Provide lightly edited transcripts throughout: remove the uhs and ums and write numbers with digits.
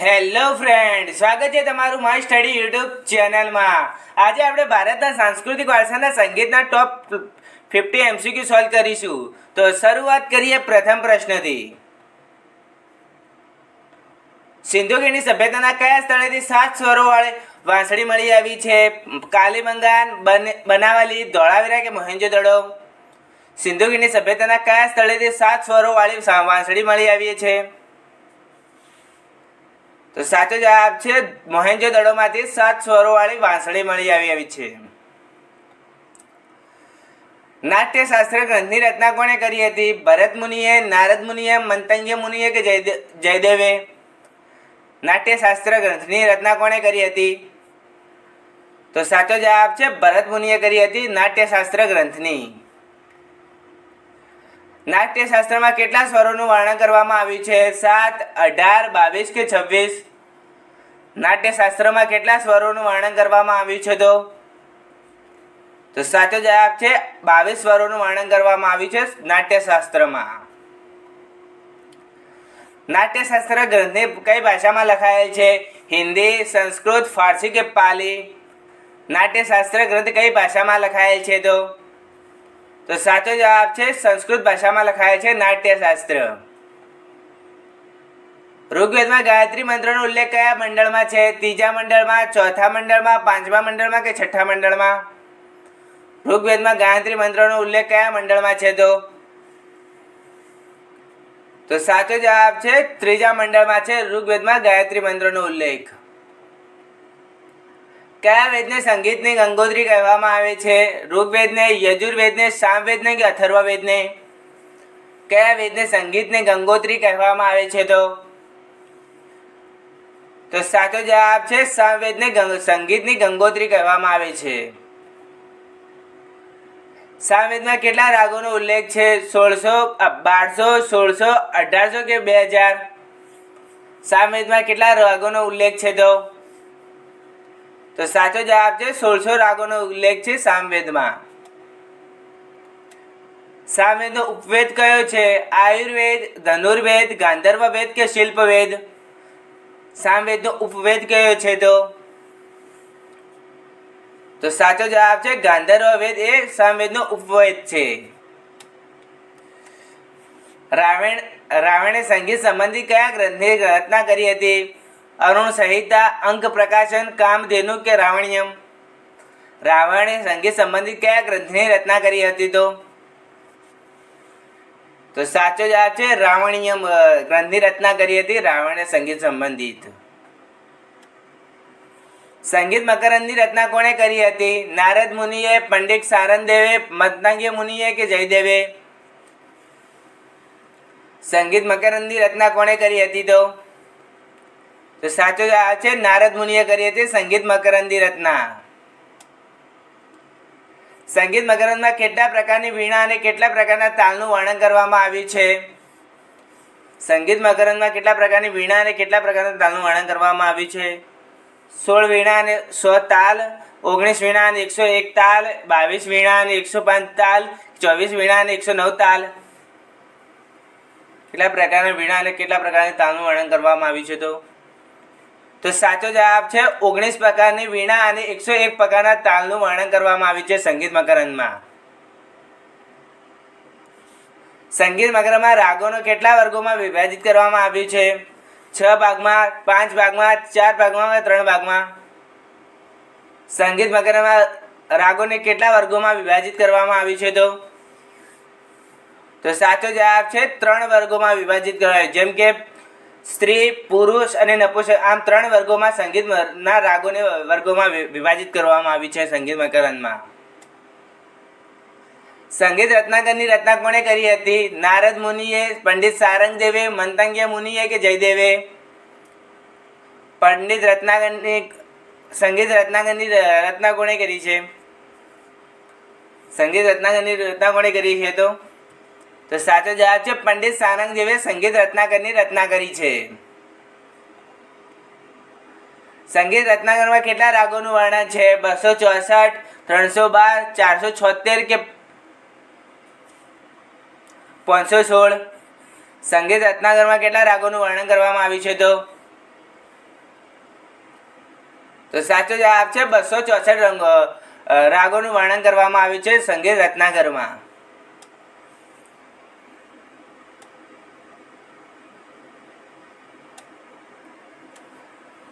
Hello friend, સ્વાગત છે તમારું માય સ્ટડી યુટ્યુબ ચેનલમાં. આજે આપણે ભારતના સાંસ્કૃતિક વારસાના સંગીતના ટોપ 50 MCQ સોલ્વ કરીશું. તો શરૂઆત કરીએ પ્રથમ પ્રશ્નથી. સિંધુ ખીણની સભ્યતાના કયા સ્થળેથી 7 સ્વરોવાળી વાંસળી મળી આવી છે? કાલીબંગાન, બનાવલી, ધોળાવીરા કે મોહેંજો-દડો? સિંધુ ખીણની સભ્યતાના કયા સ્થળેથી 7 સ્વરોવાળી વાંસળી મળી આવી છે? તો સાચો જવાબ છે મોહેંજો-દડોમાંથી 7 સ્વરોવાળી વાંસળી મળી આવી છે. નાટ્યશાસ્ત્ર ગ્રંથની રચના કોણે કરી હતી? ભરત મુનિએ, નારદ મુનિએ, મંતંગ્ય મુનિએ કે જયદેવે? નાટ્યશાસ્ત્ર ગ્રંથની રચના કોણે કરી હતી? તો સાચો જવાબ છે ભરત મુનિએ કરી હતી નાટ્યશાસ્ત્ર ગ્રંથની. નાટ્યશાસ્ત્રમાં કેટલા સ્વરોનું વર્ણન કરવામાં આવ્યું છે? 7, 18, 22 કે 26? નાટ્યશાસ્ત્રમાં કેટલા સ્વરોનું વર્ણન કરવામાં આવ્યું છે? તો સાચો જવાબ છે 22 સ્વરોનું વર્ણન કરવામાં આવ્યું છે નાટ્યશાસ્ત્રમાં. નાટ્યશાસ્ત્ર ગ્રંથને કઈ ભાષામાં લખાયેલ છે? હિન્દી, સંસ્કૃત, ફારસી કે પાલી? નાટ્યશાસ્ત્ર ગ્રંથ કઈ ભાષામાં લખાયેલ છે? તો સાચો જવાબ છે સંસ્કૃત ભાષામાં લખાયેલ છે નાટ્યશાસ્ત્ર. ઋગ્વેદમાં ગાયત્રી મંત્રનો ઉલ્લેખ કયા મંડળમાં છે? 3જા મંડળમાં, 4થા મંડળમાં, 5મા મંડળમાં કે 6ઠ્ઠા મંડળમાં? ઋગ્વેદમાં ગાયત્રી મંત્રનો ઉલ્લેખ કયા મંડળમાં છે? તો સાચો જવાબ છે 3જા મંડળમાં છે ઋગ્વેદમાં ગાયત્રી મંત્રનો ઉલ્લેખ. કયા વેદને સંગીતની ગંગોત્રી કહેવામાં આવે છે? ઋગ્વેદને, યજુર્વેદને, સામવેદને કે અથર્વવેદને? કયા વેદને સંગીતની ગંગોત્રી કહેવામાં આવે છે? તો સાચો જવાબ છે સામવેદને સંગીતની ગંગોત્રી કહેવામાં આવે છે. સામવેદમાં કેટલા રાગોનો ઉલ્લેખ છે? 1600, 1200, 1600, 1800 કે 2000? સામવેદમાં કેટલા રાગોનો ઉલ્લેખ છે? તો સાચો જવાબ છે 1600 રાગોનો ઉલ્લેખ છે સામવેદમાં. સામવેદનો ઉપવેદ કયો છે? આયુર્વેદ, ધનુર્વેદ, ગાંધર્વ વેદ કે શિલ્પવેદ? સામવેદનો ઉપવેદ કયો છે? તો સાચો જવાબ છે ગાંધર્વ વેદ એ સામવેદનો ઉપવેદ છે. રાવણે સંગીત સંબંધી કયા ગ્રંથની રચના કરી હતી? અરુણ સંહિતા, અંક પ્રકાશન, કામધેનુ કે રાવણ્યમ? રાવણે સંગીત સંબંધિત કયા ગ્રંથની રચના કરી હતી? તો સાચો જવાબ છે રાવણ્યમ ગ્રંથની રચના કરી હતી રાવણે સંગીત સંબંધિત. સંગીત મકરંદની રચના કોણે કરી હતી? નારદ મુનિએ, પંડિત સારંગદેવે, મંતંગ્ય મુનિએ કે જયદેવે? સંગીત મકરંદની રચના કોણે કરી હતી? તો સાચો જવાબ છે નારદ મુનિએ કરી હતી સંગીત મકરંદની રચના. સંગીત મકરંદમાં કેટલા પ્રકારની વીણા અને કેટલા પ્રકારના તાલનું વર્ણન કરવામાં આવ્યું છે? સંગીત મકરંદમાં કેટલા પ્રકારની વીણા અને કેટલા પ્રકારના તાલનું વર્ણન કરવામાં આવ્યું છે? 16 વીણા અને 100 તાલ, 19 વીણા અને 101 તાલ, 22 વીણા અને 105 તાલ, 24 વીણા અને 109 તાલ? કેટલા પ્રકારના વીણા અને કેટલા પ્રકારના તાલનું વર્ણન કરવામાં આવ્યું છે? તો સાચો જવાબ છે 19 પ્રકારની વીણા અને 101 પ્રકારના તાલનું વર્ણન કરવામાં આવ્યું છે સંગીત મકરંદમાં. સંગીત મકરંદમાં રાગોનો કેટલા વર્ગોમાં વિભાજિત કરવામાં આવ્યું છે? 6 ભાગમાં, 5 ભાગમાં, 4 ભાગમાં કે 3 ભાગમાં? સંગીત મકરંદમાં રાગોને કેટલા વર્ગોમાં વિભાજિત કરવામાં આવ્યું છે? તો સાચો જવાબ છે 3 વર્ગોમાં વિભાજિત કરાય, જેમ કે સ્ત્રી, પુરુષ અને નપુંસક, આમ 3 વર્ગોમાં સંગીતના રાગોને વર્ગોમાં વિભાજિત કરવામાં આવી છે સંગીત મકરંદમાં. સંગીત રત્નાકરની રચના કોણે કરી હતી? નારદ મુનિએ, પંડિત સારંગદેવે, મંતંગ્ય મુનિએ કે જયદેવે? પંડિત રત્નાકરની સંગીત રત્નાકરની રચના કોણે કરી છે? સંગીત રત્નાકરની રચના કોણે કરી છે? તો સાચો જવાબ છે પંડિત સારંગદેવે સંગીત રત્નાકરની રચના કરી છે. સંગીત રત્નાકરમાં કેટલા રાગોનું વર્ણન છે? 264, 312, 476 કે 516? સંગીત રત્નાકરમાં કેટલા રાગોનું વર્ણન કરવામાં આવ્યું છે? તો સાચો જવાબ છે 264 રાગોનું વર્ણન કરવામાં આવ્યું છે સંગીત રત્નાકરમાં.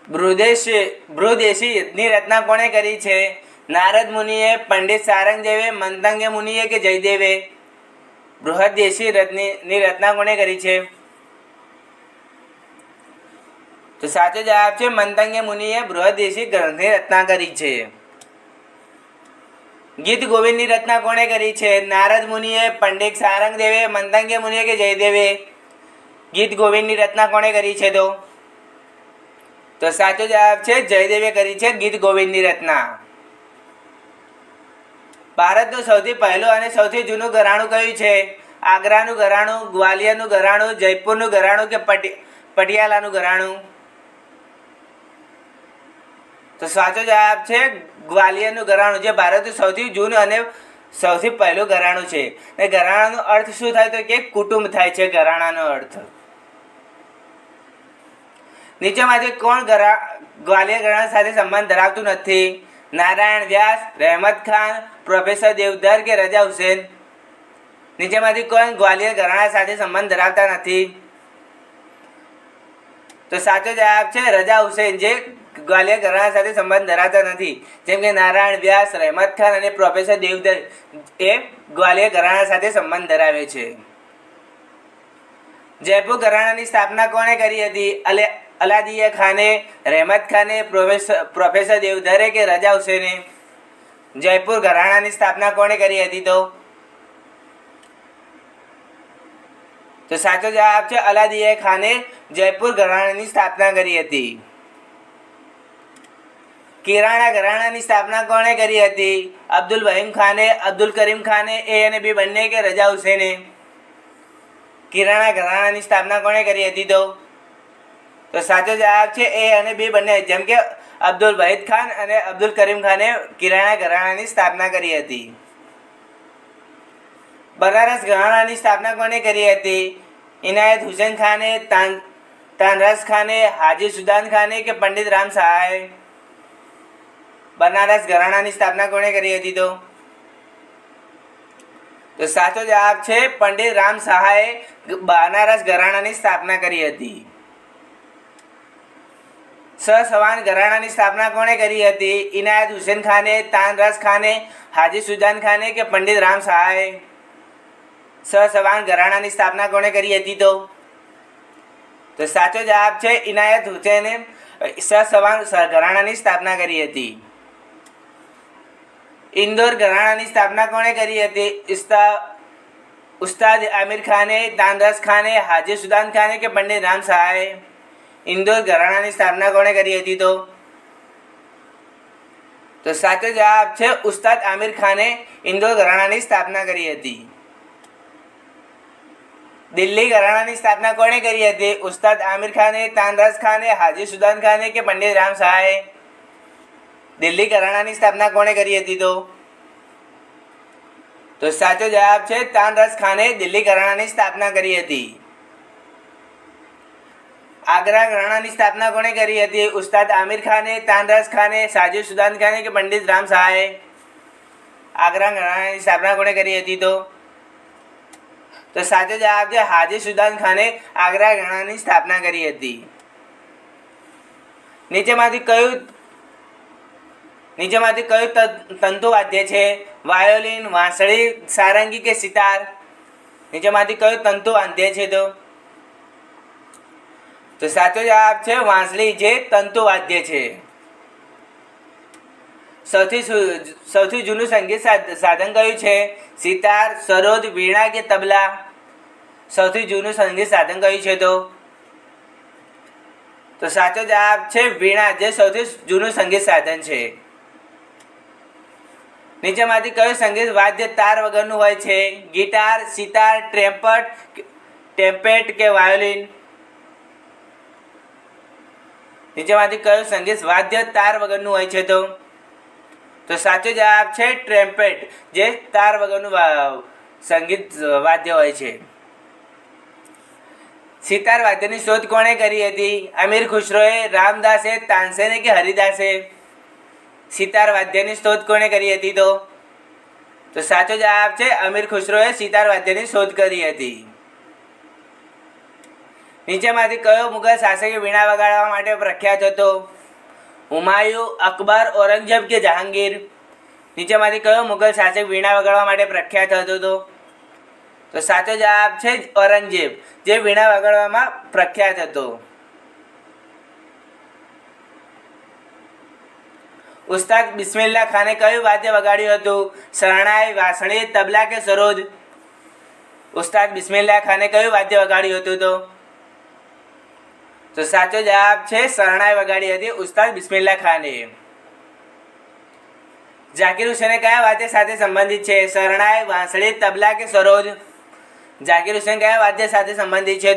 બૃહદેશીની રચના કોણે કરી છે? નારદ મુનિએ, પંડિત સારંગદેવે, મંતંગ્ય મુનિએ કે જયદેવે? બૃહદેશીની રચના કોણે કરી છે? તો સાચો જવાબ છે મંતંગ્ય મુનિએ બૃહદેશી ગ્રંથની રચના કરી છે. ગીત ગોવિંદની રચના કોણે કરી છે? નારદ મુનિએ, પંડિત સારંગદેવે, મંતંગ્ય મુનિએ કે જયદેવે? ગીત ગોવિંદની રચના કોણે કરી છે? તો સાચો જવાબ છે જયદેવે કરી છે ગીત ગોવિંદની રચના. ભારતનું સૌથી પહેલું અને સૌથી જૂનું ઘરાણું કયું છે? આગ્રાનું ઘરાણું, ગ્વાલિયરનું ઘરાણું, જયપુરનું ઘરાણું કે પટિયાલાનું ઘરાણું? તો સાચો જવાબ છે ગ્વાલિયરનું ઘરાણું, જે ભારતનું સૌથી જૂનું અને સૌથી પહેલું ઘરાણું છે. અને ઘરાણાનો અર્થ શું થાય? તો કે કુટુંબ થાય છે ઘરાણાનો અર્થ. નીચેમાંથી કોણ ગ્વાલિયર ઘરાણા સાથે સંબંધ ધરાવતું નથી? નારાયણ વ્યાસ, રહેમત ખાન, પ્રોફેસર દેવધર કે રજા હુસેન? નીચેમાંથી કોણ ગ્વાલિયર ઘરાણા સાથે સંબંધ ધરાવતા નથી? તો સાચો જવાબ છે રજા હુસેન, જે ગ્વાલિયર ઘરાણા સાથે સંબંધ ધરાવતા નથી. જેમ કે નારાયણ વ્યાસ, રહેમત ખાન અને પ્રોફેસર દેવધર એ ગ્વાલિયર ઘરાણા સાથે સંબંધ ધરાવે છે. જયપુર ઘરાણાની સ્થાપના કોણે કરી હતી? અલાદીએ ખાને, રહેમત ખાને, પ્રોફેસર દેવધરે કે રજા હુસેને? જયપુર ઘરાણાની સ્થાપના કોણે કરી હતી? તો સાચો જવાબ છે અલાદીએ ખાને જયપુર ઘરાણાની સ્થાપના કરી હતી. કિરાણા ઘરાણાની સ્થાપના કોણે કરી હતી? અબ્દુલ વહીમ ખાને, અબ્દુલ કરીમ ખાને, એ અને બી બંને કે રજા હુસેને? કિરાણા ઘરાણાની સ્થાપના કોણે કરી હતી? તો સાચો જવાબ છે એ અને બી બંને. જેમ કે અબ્દુલ વહીદ ખાન અને અબ્દુલ કરીમ ખાને કિરાણા ઘરાણાની સ્થાપના કરી હતી. બનારસ ઘરાણાની સ્થાપના કોણે કરી હતી? ઇનાયત હુસેન ખાને, તાનરસ ખાને, હાજી સુદાન ખાને કે પંડિત રામ સહાય? બનારસ ઘરાણાની સ્થાપના કોણે કરી હતી? તો સાચો જવાબ છે પંડિત રામ સહાયે બનારસ ઘરાણાની સ્થાપના કરી હતી. સહસવાન ઘરાણાની સ્થાપના કોણે કરી હતી? ઇનાયત હુસેન ખાને, તાનરસ ખાને, હાજી સુદાન ખાને કે પંડિત રામ સહાય? સહસવાન ઘરાણાની સ્થાપના કોણે કરી હતી? તો સાચો જવાબ છે ઇનાયત હુસેને સહસવાન ઘરાણાની સ્થાપના કરી હતી. ઇન્દોર ઘરાણાની સ્થાપના કોણે કરી હતી? ઉસ્તાદ આમિર ખાને, તાનરસ ખાને, હાજી સુદાન ખાને કે પંડિત રામ સહાય? ઇન્દોર ઘરાણાની સ્થાપના કોણે કરી હતી? તો સાચો જવાબ છે ઉસ્તાદ આમિર ખાને ઇન્દોર ઘરાણાની સ્થાપના કરી હતી. દિલ્હી ઘરાણાની સ્થાપના કોણે કરી હતી? ઉસ્તાદ આમિર ખાને, તાનરસ ખાને, હાજી સુદાન ખાને કે પંડિત રામ સહાય? દિલ્હી ઘરાણાની સ્થાપના કોણે કરી હતી? તો સાચો જવાબ છે તાનરસ ખાને દિલ્હી ઘરાણાની સ્થાપના કરી હતી. આગ્રા ઘરાણાની સ્થાપના કોણે કરી હતી? ઉસ્તાદ આમિર ખાને, તાનરસ ખાને, હાજી સુદાન ખાને કે પંડિત રામ સહાય? આગ્રા ઘરાણાની સ્થાપના કોણે કરી હતી? તો સાચો જવાબ છે હાજી સુદાન ખાને આગ્રા ઘરાણાની સ્થાપના કરી હતી. નીચેમાંથી કયું તંતુવાદ્ય છે? વાયોલિન, વાંસળી, સારંગી કે સિતાર? નીચેમાંથી કયું તંતુવાદ્ય છે? તો સાચો જવાબ છે વાંસળી, જે તંતુવાદ્ય છે. સૌથી જૂનું સંગીત સાધન કયું છે? સિતાર, સરોદ, વીણા કે તબલા? સૌથી જૂનું સંગીત સાધન કયું છે? તો સાચો જવાબ છે વીણા, જે સૌથી જૂનું સંગીત સાધન છે. નીચેમાંથી કયું સંગીત વાદ્ય તાર વગરનું હોય છે? ગિટાર, સિતાર, ટેમ્પેટ કે વાયોલિન? નીચેમાંથી કયું સંગીત વાદ્ય તાર વગરનું હોય છે? તો સાચો જવાબ છે ટ્રેમ્પેટ, જે તાર વગરનું સંગીત વાદ્ય હોય છે. સિતાર વાદ્યની શોધ કોણે કરી હતી? અમીર ખુશરોએ, રામદાસે, તાનસેને કે હરિદાસે? સિતાર વાદ્યની શોધ કોણે કરી હતી? તો સાચો જવાબ છે અમીર ખુસરોએ સિતાર વાદ્યની શોધ કરી હતી. નીચેમાંથી કયો મુઘલ શાસક વીણા વગાડવા માટે પ્રખ્યાત હતો? હુમાયુ, અકબર, ઔરંગઝેબ કે જહાંગીર? નીચેમાંથી કયો મુઘલ શાસક વીણા વગાડવા માટે પ્રખ્યાત હતો? તો સાચો જવાબ છે ઔરંગઝેબ, જે વીણા વગાડવામાં પ્રખ્યાત હતો. ઉસ્તાદ બિસ્મિલ્લાહ ખાને કયું વાદ્ય વગાડ્યું હતું? શરણાઈ, વાંસળી, તબલા કે સરોદ? ઉસ્તાદ બિસ્મિલ્લાહ ખાને કયું વાદ્ય વગાડ્યું હતું? તો સાચો જવાબ છે શરણાઈ વગાડી હતી ઉસ્તાદ બિસ્મિલ્લાહ ખાને. ઝાકિર હુસેન કયા વાદ્ય સાથે સંબંધિત છે? શરણાઈ, વાંસળી, તબલા કે સરોદ? ઝાકિર હુસેન કયા વાદ્ય સાથે સંબંધિત છે?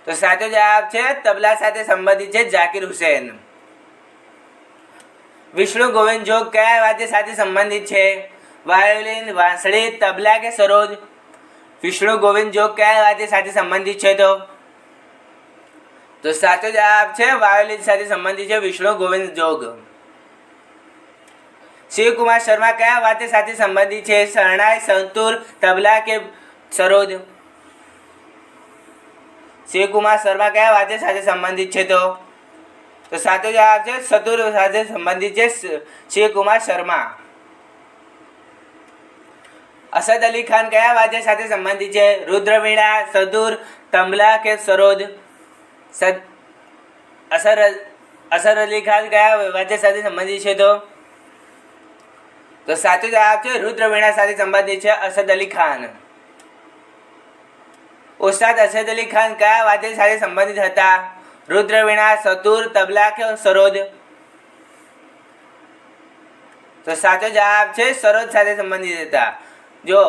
તો સાચો જવાબ છે તબલા સાથે સંબંધિત છે ઝાકિર હુસેન. વિષ્ણુ ગોવિંદ જોગ કયા વાદ્ય સાથે સંબંધિત છે? વાયોલિન, વાંસળી, તબલા કે સરોદ? વિષ્ણુ ગોવિંદ જોગ કયા વાદ્ય સાથે સંબંધિત છે? તો સાચો જવાબ છે વાયોલિન સાથે સંબંધિત છે વિષ્ણુ ગોવિંદ જોગ. શિવકુમાર શર્મા કયા વાદ્ય સાથે સંબંધિત છે? શરણાઈ, સંતૂર, તબલા કે સરોદ? શિવકુમાર શર્મા કયા વાદ્ય સાથે સંબંધિત છે? તો સાચો જવાબ છે સતુર સાથે સંબંધિત છે શિવકુમાર શર્મા. અસદ અલી ખાન કયા વાદ્ય સાથે સંબંધિત છે? રુદ્રવીણા, સદુર, તબલા કે સરોદ? અસર અલી ખાન કયા વાદ્ય સાથે સંબંધિત છે? તો સાચો જવાબ છે રુદ્રવીણા સાથે સંબંધિત છે અસદ અલી ખાન. ઉસ્તાદ અસદ અલી ખાન કયા વાદ્ય સાથે સંબંધિત હતા? રુદ્રવીણા, સતુર, તબલા કે સરોદ? તો સાચો જવાબ છે સરોદ સાથે સંબંધિત હતા. જો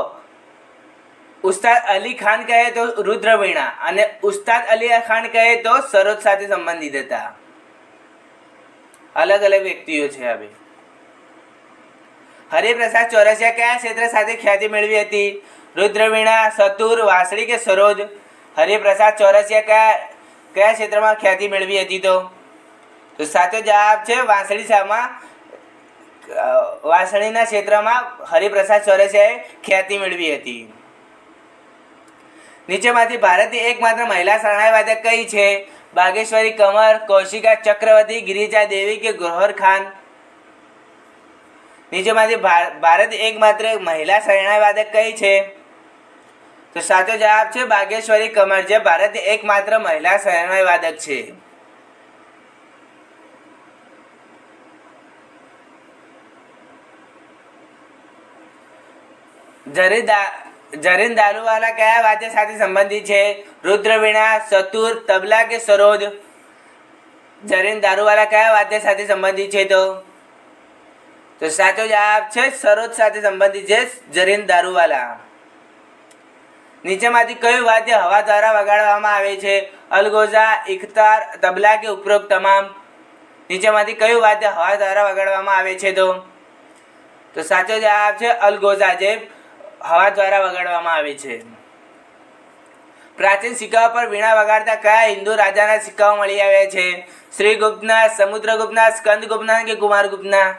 ઉસ્તાદ અલી ખાન કહે તો રુદ્રવીણા અને ઉસ્તાદ અલી ખાન કહે તો સરોદ સાથે સંબંધિત હતા. અલગ અલગ વ્યક્તિઓ છે. હવે હરિપ્રસાદ ચૌરસિયા કયા ક્ષેત્ર સાથે ખ્યાતિ મેળવી હતી? રુદ્રવીણા, સતુર, વાંસળી કે સરોદ? હરિપ્રસાદ ચૌરસિયા કયા ક્ષેત્રમાં ખ્યાતિ મેળવી હતી? તો સાચો જવાબ છે વાંસળીના ક્ષેત્રમાં હરિપ્રસાદ ચૌરસિયાએ ખ્યાતિ મેળવી હતી. નીચેમાંથી ભારતની એકમાત્ર મહિલા શરણાઈ વાદક કઈ છે? બાગેશ્વરી કમર, કૌશિકા ચક્રવર્તી, ગિરિજા દેવી કે ગૌહર ખાન? નીચેમાંથી ભારત એકમાત્ર મહિલા શરણાઈ વાદક કઈ છે? તો સાચો જવાબ છે બાગેશ્વરી કમર, જે ભારતની એકમાત્ર મહિલા શરણાઈ વાદક છે. ઝરીન દારૂવાલા કયા વાદ્ય સાથે સંબંધિત છે? રુદ્રવીણા, સતુર, તબલા કે સરોદ? ઝરીન દારૂવાલા કયા વાદ્ય સાથે સંબંધિત છે? તો સાચો જવાબ છે સરોદ સાથે સંબંધિત છે ઝરીન દારૂવાલા. નીચેમાંથી કયું વાદ્ય હવા દ્વારા વગાડવામાં આવે છે? અલગોઝા, ઇખ્તાર, તબલા કે ઉપરોક્ત તમામ? નીચેમાંથી કયું વાદ્ય હવા દ્વારા વગાડવામાં આવે છે? તો સાચો જવાબ છે અલગોઝા, જે હવા દ્વારા વગાડવામાં આવે છે. પ્રાચીન સિક્કાઓ પર વીણા વગાડતા કયા હિન્દુ રાજાના સિક્કાઓ મળી આવ્યા છે? શ્રીગુપ્તના, સમુદ્રગુપ્તના, સ્કંદગુપ્તના કે કુમારગુપ્તના?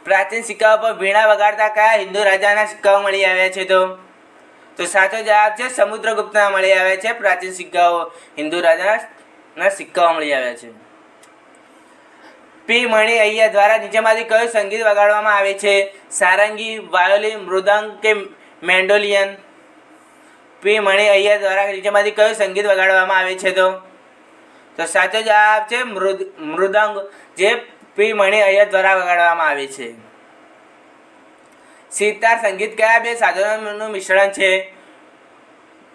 પ્રાચીન સિક્કાઓ પર વીણા વગાડતા કયા હિન્દુ રાજાના સિક્કાઓ મળી આવ્યા છે? તો સાચો જવાબ છે સમુદ્રગુપ્તના મળી આવ્યા છે પ્રાચીન સિક્કાઓ. હિન્દુ રાજાના સિક્કાઓ મળી આવ્યા છે. પી મણી અય્યર દ્વારા નીચેમાંથી કયું સંગીત વગાડવામાં આવે છે? સારંગી, વાયોલિન, મૃદંગ કે મેન્ડોલિયન? પી મણી અય્યર દ્વારા નીચેમાંથી કયું સંગીત વગાડવામાં આવે છે? તો સાચો જવાબ છે મૃદંગ, જે પી મણી અય્યર દ્વારા વગાડવામાં આવે છે. સિતાર સંગીત કયા બે સાધનોનું મિશ્રણ છે?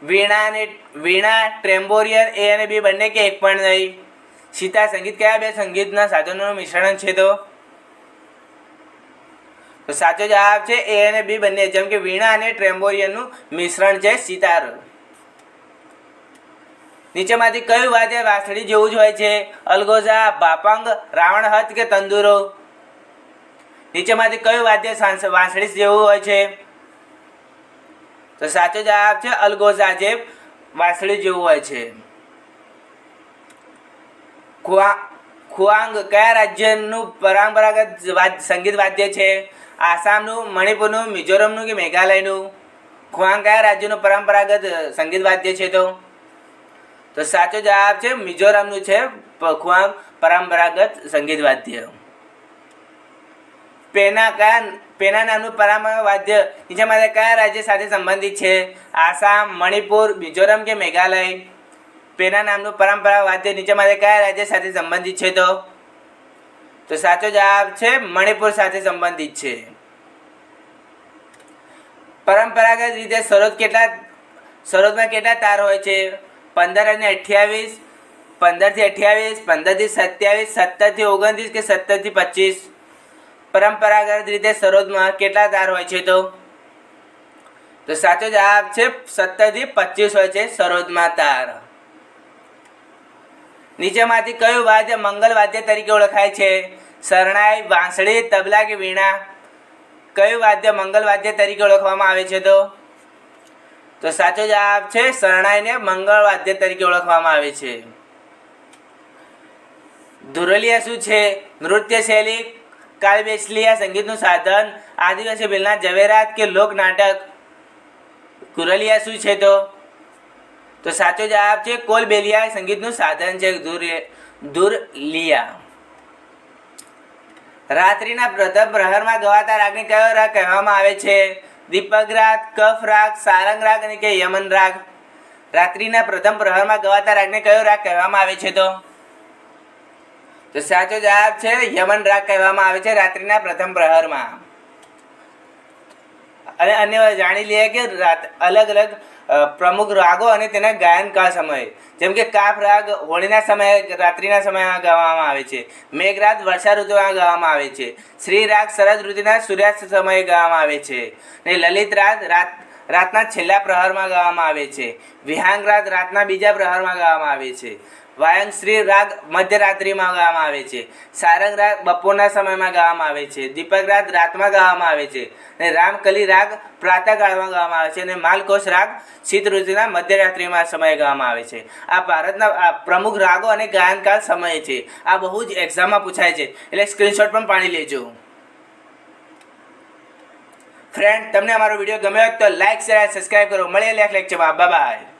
વીણા, ટ્રેમ્બોરિયન, એ અને બી બંને કે એક પણ નહીં? સિતાર સંગીત કયા બે સંગીતના સાધનોનું મિશ્રણ છે? તો સાચો જવાબ છે એ અને બી બંને, જેમ કે વીણા અને ટ્રેમ્બોરિયનનું મિશ્રણ છે સિતાર. નીચેમાંથી કયું વાદ્ય વાંસળી જેવું જ હોય છે? અલગોઝા, ભાપંગ, રાવણહથ કે તંદુરો? નીચેમાંથી કયું વાદ્ય વાંસળી જેવું હોય છે? તો સાચો જવાબ છે અલગોઝા, જે વાંસળી જેવું હોય છે. ખુઆંગ કયા રાજ્યનું પરંપરાગત સંગીત વાદ્ય છે? આસામનું, મણિપુરનું, મિઝોરમનું કે મેઘાલયનું? ખુઆંગ કયા રાજ્યનું પરંપરાગત સંગીત વાદ્ય છે? તો સાચો જવાબ છે મિઝોરમનું છે ખુઆંગ પરંપરાગત સંગીત વાદ્ય. પેના નામનું પરંપરાગત વાદ્ય નીચેમાંથી કયા રાજ્ય સાથે સંબંધિત છે? આસામ, મણિપુર, મિઝોરમ કે મેઘાલય? પેના નામનું પરંપરાગત વાદ્ય નીચેમાંથી કયા રાજ્ય સાથે સંબંધિત છે? તો સાચો જવાબ છે મણિપુર સાથે સંબંધિત છે. પરંપરાગત રીતે સરોદમાં કેટલા તાર હોય છે? 15 અને 28, 15 થી 28, 15 થી 27, 17 થી 29 કે 17 થી 25? પરંપરાગત રીતે સરોદમાં કેટલા તાર હોય છે? તો સાચો જવાબ છે 17 થી 25 હોય છે સરોદમાં તાર. નીચેમાંથી કયું વાદ્ય મંગલ વાદ્ય તરીકે ઓળખાય છે? શરણાઈ, વાંસળી, તબલા કે વીણા? કયું વાદ્ય મંગલ વાદ્ય તરીકે ઓળખવામાં આવે છે? તો સાચો જવાબ છે શરણાઈને મંગળ વાદ્ય તરીકે ઓળખવામાં આવે છે. ધુરલિયા શું છે? નૃત્ય શૈલી, કાલબેસલિયા સંગીતનું સાધન, આદિવાસી ભીલના ઝવેરાત કે લોક નાટક? ધુરલિયા શું છે? તો સાચો જવાબ છે કોલબેલિયા સંગીતનું સાધન છે ધુરલિયા. રાત્રિના પ્રથમ પ્રહરમાં ગવાતા રાગને કયો રાગ કહેવામાં આવે છે? દીપક રાગ, કફ રાગ, સારંગ રાગ અને કે યમન રાગ? રાત્રિના પ્રથમ પ્રહરમાં ગવાતા રાગને કયો રાગ કહેવામાં આવે છે? તો સાચો જવાબ છે યમન રાગ કહેવામાં આવે છે રાત્રિના પ્રથમ પ્રહરમાં. અને અન્ય જાણી લઈએ કે અલગ અલગ પ્રમુખ રાગો અને તેના ગાયનકાળ સમયે. જેમ કે કાફ રાગ હોળીના સમયે રાત્રિના સમયમાં ગાવામાં આવે છે. મેઘરાગ વર્ષા ઋતુમાં ગાવામાં આવે છે. શ્રી રાગ શરદ ઋતુના સૂર્યાસ્ત સમયે ગાવામાં આવે છે. અને લલિત રાગ રાતના છેલ્લા પ્રહરમાં ગાવામાં આવે છે. વિહાંગ રાગ રાતના બીજા પ્રહરમાં ગાવામાં આવે છે. વાયંશ્રી રાગ મધ્યરાત્રિમાં ગાવામાં આવે છે. સારંગ રાગ બપોરના સમયમાં ગાવામાં આવે છે. દીપક રાગ રાતમાં ગાવામાં આવે છે. અને રામકલી રાગ પ્રાતઃકાળમાં ગાવામાં આવે છે. અને માલકોશ રાગ શીત ઋતુના મધ્યરાત્રિમાં સમયે ગાવામાં આવે છે. આ ભારતના પ્રમુખ રાગો અને ગાયનકાળ સમય છે. આ બહુ જ એક્ઝામમાં પૂછાય છે, એટલે સ્ક્રીનશોટ પણ પાડી લેજો. ફ્રેન્ડ, તમને અમારો વિડીયો ગમ્યો હોય તો લાઈક, શેર અને સબસ્ક્રાઈબ કરો. મળીએ નેક્સ્ટ લેક્ચરમાં. Bye bye.